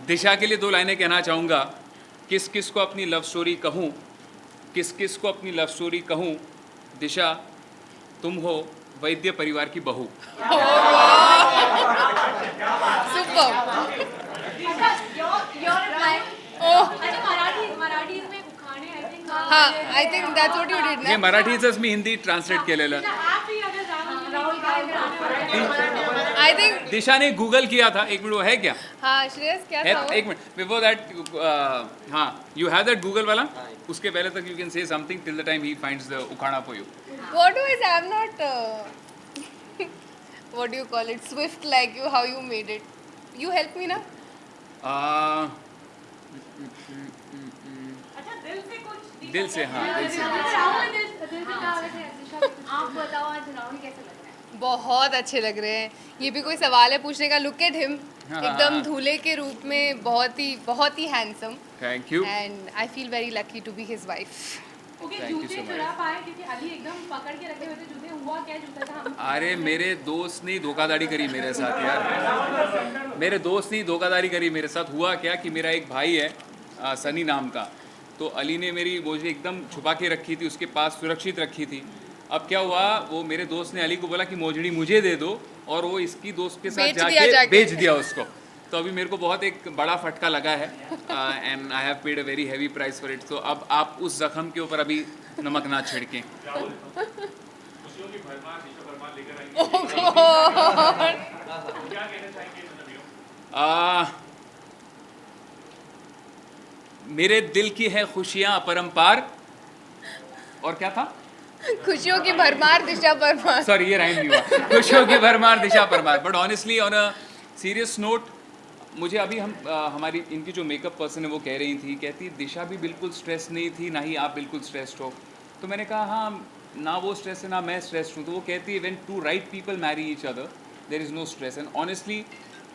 दिशा के लिए 2 लाइनें कहना चाहूँगा। किस किस को अपनी लव स्टोरी कहूँ, किस किस को अपनी लव स्टोरी कहूँ, दिशा तुम हो वैद्य परिवार की बहू। सुपर। हाँ, I think that's what you did हे ना. मराठीचंच मी हिंदी ट्रान्सलेट केलेलं. I think दिशा ने गूगल किया था. एक मिनट, वो है क्या? हाँ श्रेयस क्या है, था वो? एक मिनट बिफोर दैट. हाँ, यू हैव दैट गूगल वाला. उसके पहले तक you can say something till the time he finds the उखाड़ा for you. What do I say? I'm not. What do you call it? Swift like you. How you made it? You help me ना? दिल से, हाँ, दिल से. आप बताओ आज राहुल कैसे लग रहा है? बहुत अच्छे लग रहे हैं. ये भी कोई सवाल है पूछने का? Look at him. हाँ. एकदम धूले के रूप में बहुत ही handsome. Thank you. And I feel very lucky to be his wife. Okay, Thank you जूते so much. चुरा पाए क्योंकि अली एकदम पकड़ के रखे हुए थे जूते. हुआ क्या जूता था? हम अरे मेरे दोस्त ने धोखाधड़ी करी मेरे साथ यार. मेरे दोस्त ने धोखाधड़ी करी मेरे साथ. हुआ क्या कि मेरा एक भाई है सनी नाम का. तो अली ने मेरी बोझे एकदम छुपा के रखी थी, उसके पास सुरक्षित रखी थी. अब क्या हुआ, वो मेरे दोस्त ने अली को बोला कि मोजड़ी मुझे दे दो, और वो इसकी दोस्त के साथ बेच दिया जाके जाके. बेच दिया उसको. तो अभी मेरे को बहुत एक बड़ा फटका लगा है and I have paid a very heavy price for it. तो अब आप उस जख्म के ऊपर अभी नमक ना छिड़कें. खुशियों की भरमार दिशा भरमार लेकर आएंगे। Oh God. क्या कहना चाहेंगे इन सभी को? मेरे दिल की है खुशियाँ अपरंपार. और क्या था? खुशियों की भरमार दिशा परमार. सॉरी, ये राइम नहीं हुआ. खुशियों की भरमार Disha Parmar. But honestly on a serious note, मुझे अभी हमारी इनकी जो मेकअप पर्सन है वो कह रही थी, कहती दिशा भी बिल्कुल स्ट्रेस नहीं थी, ना ही आप बिल्कुल स्ट्रेस्ड हो. तो मैंने कहा हाँ, ना वो स्ट्रेस है ना मैं स्ट्रेस्ड हूँ. तो वो कहती है when two right people marry each other there is no stress. And honestly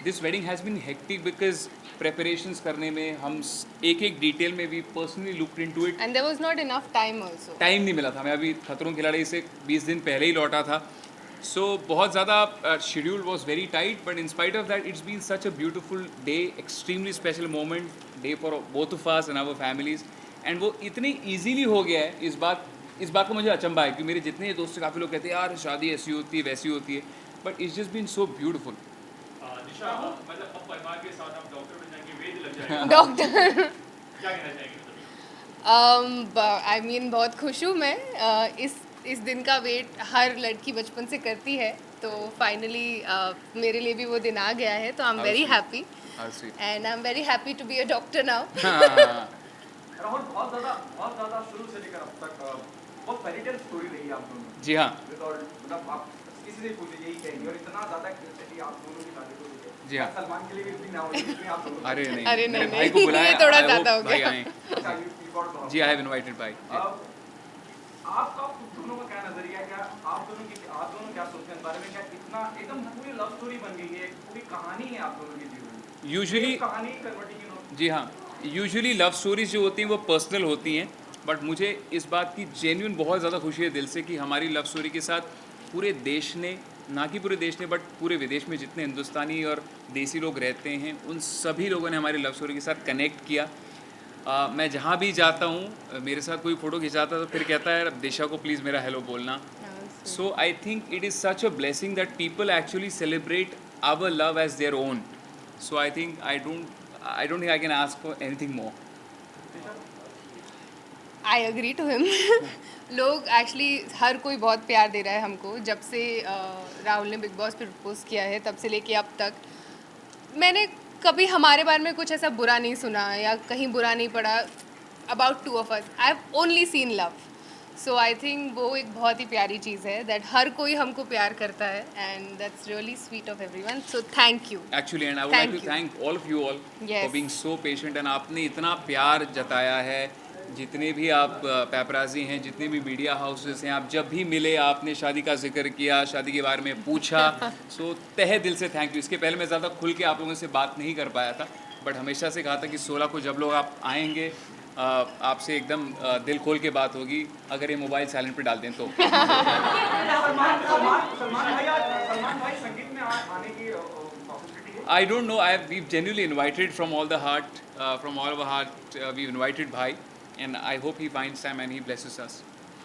this wedding has been hectic because preparations करने में हम एक एक डिटेल में we personally looked into it. And there was not enough time also. Time नहीं मिला था. मैं अभी खतरों के खिलाड़ी से 20 दिन पहले ही लौटा था. सो बहुत ज़्यादा schedule was very tight, but in spite of that it's been such a beautiful day, extremely special moment day for both of us and our families. And वो इतनी ईजीली हो गया है. इस बात को मुझे अचंभा है कि मेरे जितने दोस्त हैं, काफ़ी लोग कहते हैं यार शादी ऐसी होती है वैसी होती है, but it's just been so beautiful. Disha मतलब अब परिवार के साथ आप डॉक्टर बन जाएंगे, वैद्य लग जाएंगे. डॉक्टर. क्या कहना चाहेंगे इन सभी को? आई मीन बहुत खुश हूँ मैं. इस दिन का वेट हर लड़की बचपन से करती है, तो फाइनली मेरे लिए भी वो दिन आ गया है. तो I am very happy and I am very happy to be a doctor now. Rahul बहुत ज़्यादा शुरू से लेकर अब तक बहुत फेरी टेल स्टोरी रही है आप दोनों की. जी हाँ. विदाउट मतलब आप किसी से पूछे यही कहेंगे, और इतना ज़्यादा क्यूरियोसिटी आप दोनों की शादी को लेकर. जी हाँ. सलमान के लिए भी इतनी ना होनी चाहिए आप दोनों. अरे नहीं, अरे मेरे नहीं, भाई को नहीं, बुलाया. ये थोड़ा I hope ज़्यादा हो भाई गया. आएं. अच्छा, you got the- जी, आई हैव इनवाइटेड भाई. अब आपका दोनों का क्या नजरिया है, क्या आप दोनों क्या सोचते हैं इस बारे में? क्या इतना एकदम पूरी लव स्टोरी बन गई है, पूरी कहानी है आप दोनों की जीवन में? यूजुअली कहानी कन्वर्टिंग इन. जी हाँ, यूजुअली लव स्टोरीज जो होती हैं वो पर्सनल होती हैं, बट मुझे इस बात की जेन्युइन बहुत ज़्यादा खुशी है दिल से कि हमारी लव स्टोरी के साथ पूरे देश ने, ना कि पूरे देश ने बट पूरे विदेश में जितने हिंदुस्तानी और देसी लोग रहते हैं उन सभी लोगों ने हमारी लव स्टोरी के साथ कनेक्ट किया. मैं जहाँ भी जाता हूँ, मेरे साथ कोई फ़ोटो खिंचाता है तो फिर कहता है दिशा को प्लीज़ मेरा हेलो बोलना. So I think it is such a blessing that people actually celebrate our love as their own. So I think I don't think I can ask for anything more. I agree to him. लोग actually हर कोई बहुत प्यार दे रहा है हमको. जब से राहुल ने बिग बॉस पे प्रपोज किया है तब से लेके अब तक मैंने कभी हमारे बारे में कुछ ऐसा बुरा नहीं सुना या कहीं बुरा नहीं पड़ा. About two of us I have only seen love. So I think वो एक बहुत ही प्यारी चीज़ है दैट हर कोई हमको प्यार करता है and that's really sweet of everyone. So thank you. Actually, and I would like Thank to you. thank all of you all Yes. for being so patient. And आपने इतना प्यार जताया है. जितने भी आप पैपराजी हैं, जितने भी मीडिया हाउसेस हैं, आप जब भी मिले आपने शादी का जिक्र किया, शादी के बारे में पूछा. सो तहे दिल से थैंक यू. इसके पहले मैं ज़्यादा खुल के आप लोगों से बात नहीं कर पाया था, बट हमेशा से कहा था कि 16 को जब लोग आप आएंगे आपसे एकदम दिल खोल के बात होगी. अगर ये मोबाइल साइलेंट पे डाल दें तो. सलमान भाई संगीत में आने की अपॉर्चुनिटी है. I don't know. We've genuinely invited from all the heart, from all of our heart. We've invited Bhai, and I hope he finds time and he blesses us.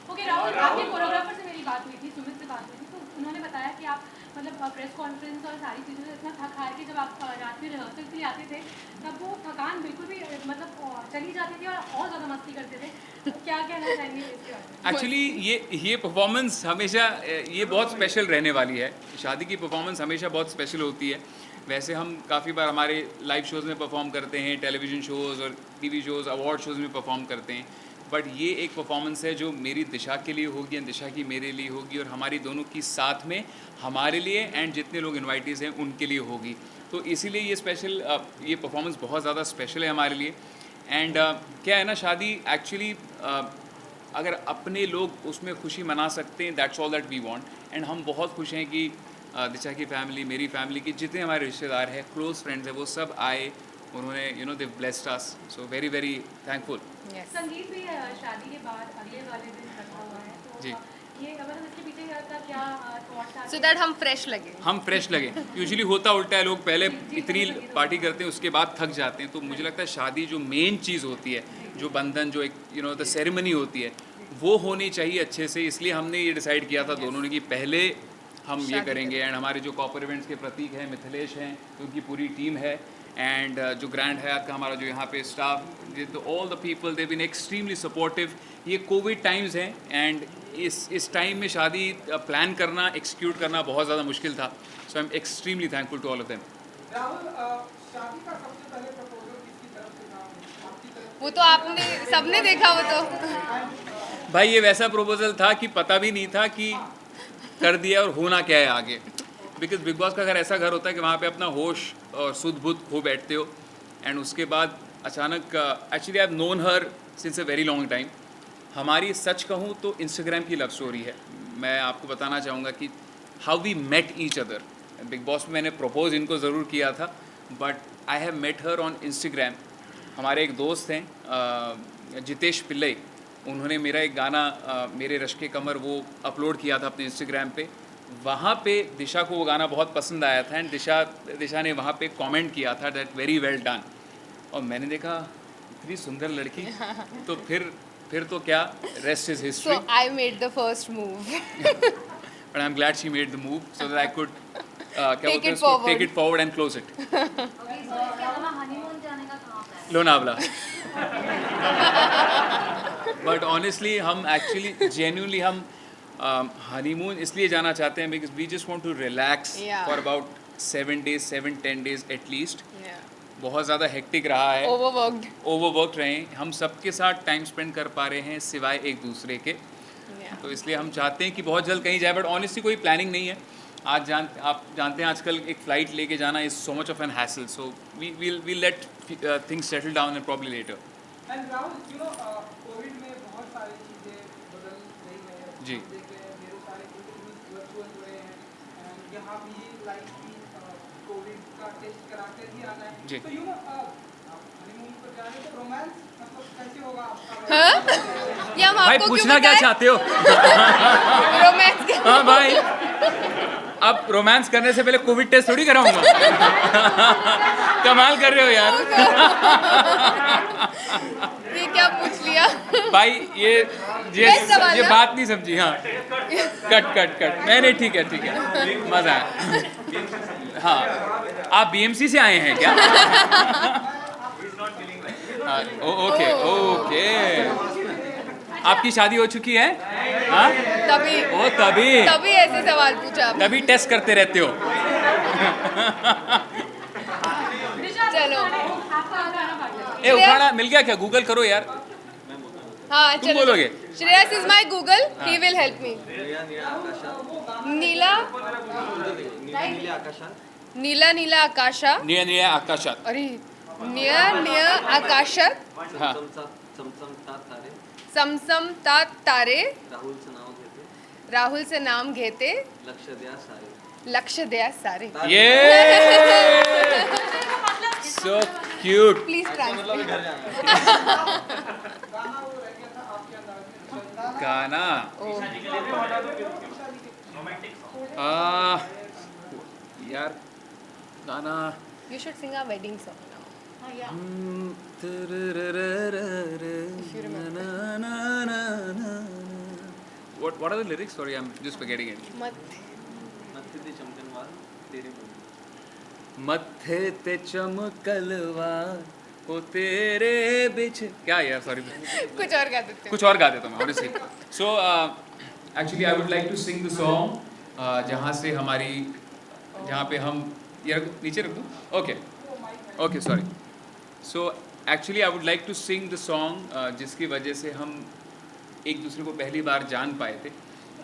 Okay Rahul, आपके कोरियोग्राफर से मेरी बात हुई थी, सुमित से बात हुई थी, तो उन्होंने बताया कि आप मतलब प्रेस कॉन्फ्रेंस और सारी चीज़ों से इतना थक हार के जब आप रात में रिहर्सल के लिए आते थे, तब वो थकान बिल्कुल भी मतलब चली जाती थी और ज़्यादा मस्ती करते थे. तो क्या कहना चाहेंगे इसके बारे में? एक्चुअली ये परफॉर्मेंस हमेशा ये बहुत स्पेशल रहने वाली है. शादी की परफॉर्मेंस हमेशा बहुत स्पेशल होती है. वैसे हम काफ़ी बार हमारे लाइव शोज़ में परफॉर्म करते हैं, टेलीविज़न शोज़ और टीवी शोज़, अवार्ड शोज़ में परफॉर्म करते हैं, बट ये एक परफॉर्मेंस है जो मेरी दिशा के लिए होगी एंड दिशा की मेरे लिए होगी और हमारी दोनों की साथ में हमारे लिए एंड जितने लोग इन्वाइटीज़ हैं उनके लिए होगी. तो इसीलिए ये स्पेशल ये परफॉर्मेंस बहुत ज़्यादा स्पेशल है हमारे लिए. एंड क्या है ना, शादी एक्चुअली अगर अपने लोग उसमें खुशी मना सकते हैं, that's all that we want. And हम बहुत खुश हैं कि दिशा की फैमिली, मेरी फैमिली की जितने हमारे रिश्तेदार हैं, क्लोज फ्रेंड्स हैं, वो सब आए. उन्होंने they blessed us, so very very thankful. संगीत भी शादी के बाद अगले वाले दिन रखा हुआ है, तो जी. ये मतलब इसके पीछे का क्या थॉट्स आते सो दैट हम फ्रेश लगे. हम फ्रेश लगे. यूजुअली होता उल्टा है, लोग पहले इतनी पार्टी करते हैं उसके बाद थक जाते हैं. तो मुझे लगता है शादी जो मेन चीज़ होती है, जो बंधन, जो एक द सेरेमनी होती है, वो होनी चाहिए अच्छे से. इसलिए हमने ये डिसाइड किया था दोनों ने कि पहले हम ये करेंगे. एंड हमारे जो कॉपर इवेंट्स के प्रतीक हैं, मिथिलेश हैं, उनकी पूरी टीम है, एंड जो ग्रैंड हयात का हमारा जो यहाँ पे स्टाफ, तो all the people they been extremely supportive. ये कोविड टाइम्स हैं एंड इस टाइम में शादी प्लान करना, एक्सिक्यूट करना बहुत ज़्यादा मुश्किल था. So I am extremely thankful to all of them. Rahul, शादी का सबसे पहले प्रपोजल किसकी तरफ से था? आपकी तरफ वो तो आपने सबने देखा. वो तो भाई ये वैसा प्रपोजल था कि पता भी नहीं था कि कर दिया और होना क्या है आगे. बिकॉज बिग बॉस का घर ऐसा घर होता है कि वहाँ पे अपना होश और सुध बुध खो बैठते हो. एंड उसके बाद अचानक actually I have known her since a very long time. हमारी सच कहूँ तो इंस्टाग्राम की लव स्टोरी है. मैं आपको बताना चाहूँगा कि how we met each other. Bigg Boss में मैंने प्रपोज इनको ज़रूर किया था, but I have met her on Instagram. हमारे एक दोस्त हैं जितेश पिल्लई, उन्होंने मेरा एक गाना मेरे रश के कमर वो अपलोड किया था अपने इंस्टाग्राम पे. वहाँ पे दिशा को वो गाना बहुत पसंद आया था एंड दिशा ने वहाँ पे कमेंट किया था दैट वेरी वेल डन. और मैंने देखा इतनी सुंदर लड़की, तो फिर तो क्या, rest is history. So I made the first move. But I am glad she made the move so that I could Take it forward. Take it forward and close it. Honeymoon जाने का कहाँ plan? Lonavala. But honestly हम actually genuinely हम honeymoon इसलिए जाना चाहते हैं because we just want to relax Yeah. For about 7 days at least. बहुत ज़्यादा हेक्टिक रहा है, ओवरवर्क्ड. ओवरवर्क रहे हैं. हम सबके साथ टाइम स्पेंड कर पा रहे हैं सिवाय एक दूसरे के. तो इसलिए हम चाहते हैं कि बहुत जल्द कहीं जाए, बट ऑनेस्टली कोई प्लानिंग नहीं है. आप जानते हैं आजकल एक फ़्लाइट लेके जाना is so much of an hassle. So we let things settle down and probably later. And Rahul, Covid में बहुत सारी चीज़ें बदल रही है. जी. देख रहे हैं ढेरों सारे इंटरव्यूज वर्चुअल हो रहे हैं एंड यहाँ भी लाइक भी कोविड का टेस्ट कराते ही आना है. जी. तो आप हनीमून पर जा रहे हो तो रोमांस मतलब कैसे होगा आपका? या हम भाई आपको पूछना क्या चाहते हो? रोमांस. हाँ भाई, अब रोमांस करने से पहले कोविड टेस्ट थोड़ी कराऊंगा. कमाल कर रहे हो यार. ये क्या पूछ लिया? भाई Best सवाल ये ना? बात नहीं समझी. हाँ, कट. नहीं ठीक है, मजा आया. हाँ, आप बीएमसी से आए हैं क्या? हाँ, ओके. आपकी शादी हो चुकी है? हाँ, तभी तभी ऐसे सवाल पूछा आपने. तभी टेस्ट करते रहते हो. चलो. आपका गाना बाकी ए उखाड़ा मिल गया क्या? गूगल करो यार. हाँ तुम चलो. बोलोगे? Shreyas is my Google. He will help me. नीला नीला आकाशा. निळ्या आकाशात. अरे निळ्या आकाशात हाँ. समसमतात तारे. राहुलचं नाम घेते. लक्ष द्या सारे. ये सो क्यूट. Please translate. गाना यार, गाना You should sing our wedding song now. yeah. What are the lyrics? Sorry, I'm just forgetting it. मत्थे ते चमकलवार हो तेरे बिच क्या यार सॉरी कुछ और गा देते कुछ और गा देता हूँ honestly. So actually I would like to sing the song जहाँ पे हम ये नीचे रख दूँ okay sorry. So actually I would like to sing the song जिसकी वजह से हम एक दूसरे को पहली बार जान पाए थे.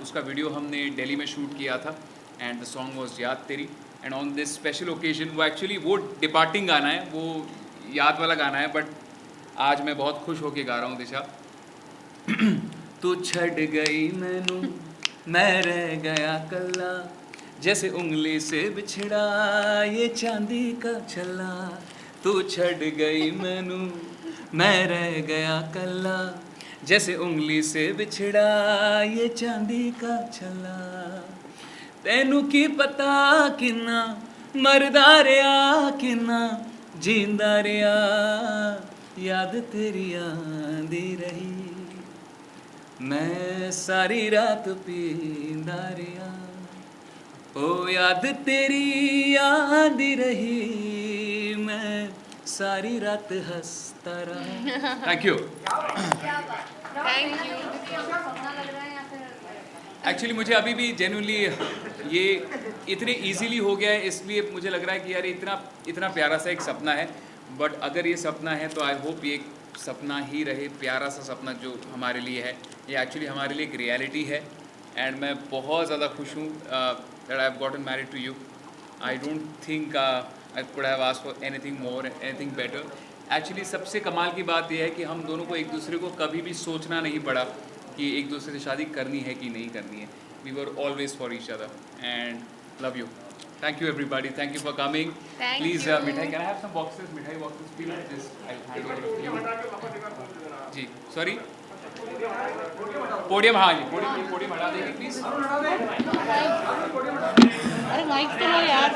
उसका वीडियो हमने दिल्ली में शूट किया था and the song was याद तेरी. And on this special occasion वो डिपार्टिंग गाना है, वो याद वाला गाना है, बट आज मैं बहुत खुश होके गा रहा हूँ दिशा. तू छड़ गई मैनू मैं रह गया कल्ला जैसे उंगली से बिछड़ा ये चांदी का छल्ला. तू छड़ गई मैनू मैं रह गया कल्ला जैसे उंगली से बिछड़ा ये चांदी का छल्ला. तैनू की पता किन्ना मरदा रिया किन्ना जींदा रिया याद तेरी आंदी रही मैं सारी रात पींदा रिया ओ याद तेरी आंदी रही मैं सारी रात हंसता रहा. Thank you. Thank you. Actually मुझे अभी भी जेन्युइनली ये इतने इजीली हो गया है, इसलिए मुझे लग रहा है कि यार इतना प्यारा सा एक सपना है. बट अगर ये सपना है तो आई होप ये एक सपना ही रहे, प्यारा सा सपना जो हमारे लिए है. ये एक्चुअली हमारे लिए एक रियलिटी है एंड मैं बहुत ज़्यादा खुश हूँ that I have gotten married to you. I don't think I could have asked for anything more anything better. Actually सबसे कमाल की बात यह है कि हम दोनों को एक दूसरे को कभी भी सोचना नहीं पड़ा कि एक दूसरे से शादी करनी है कि नहीं करनी है. We were always for each other and love you. Thank you everybody. Thank you for coming. Thank please you. मिठाई can I have some boxes, मिठाई boxes please. Just I hand over जी. सॉरी पोडियम, हाँ जी podium हटा देंगे please. अरे mic तो लो यार.